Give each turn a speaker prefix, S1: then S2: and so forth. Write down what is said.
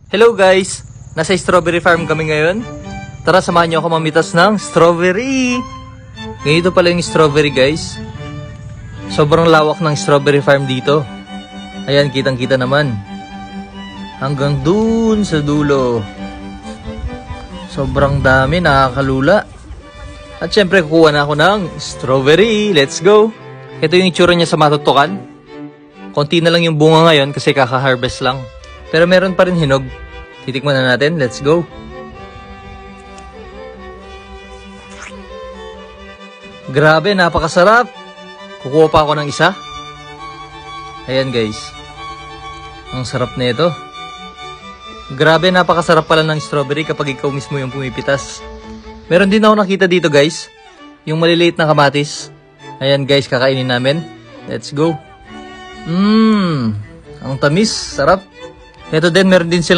S1: Hello guys! Nasa strawberry farm kami ngayon. Tara, samahan niyo ako mamitas ng strawberry! Ganito pala yung strawberry guys. Sobrang lawak ng strawberry farm dito. Ayan, kitang-kita naman. Hanggang dun sa dulo. Sobrang dami, nakakalula. At syempre, kukuha na ako ng strawberry. Let's go! Ito yung itsura niya sa matutukan. Konti na lang yung bunga ngayon kasi kaka-harvest lang. Pero meron pa rin hinog. Titikman na natin. Let's go. Grabe, napakasarap. Kukuha pa ako ng isa. Ayan guys. Ang sarap na ito. Grabe, napakasarap pala ng strawberry kapag ikaw mismo yung pumipitas. Meron din ako nakita dito guys. Yung maliliit na kamatis. Ayan guys, kakainin namin. Let's go. Ang tamis. Sarap. Ito din, meron din silang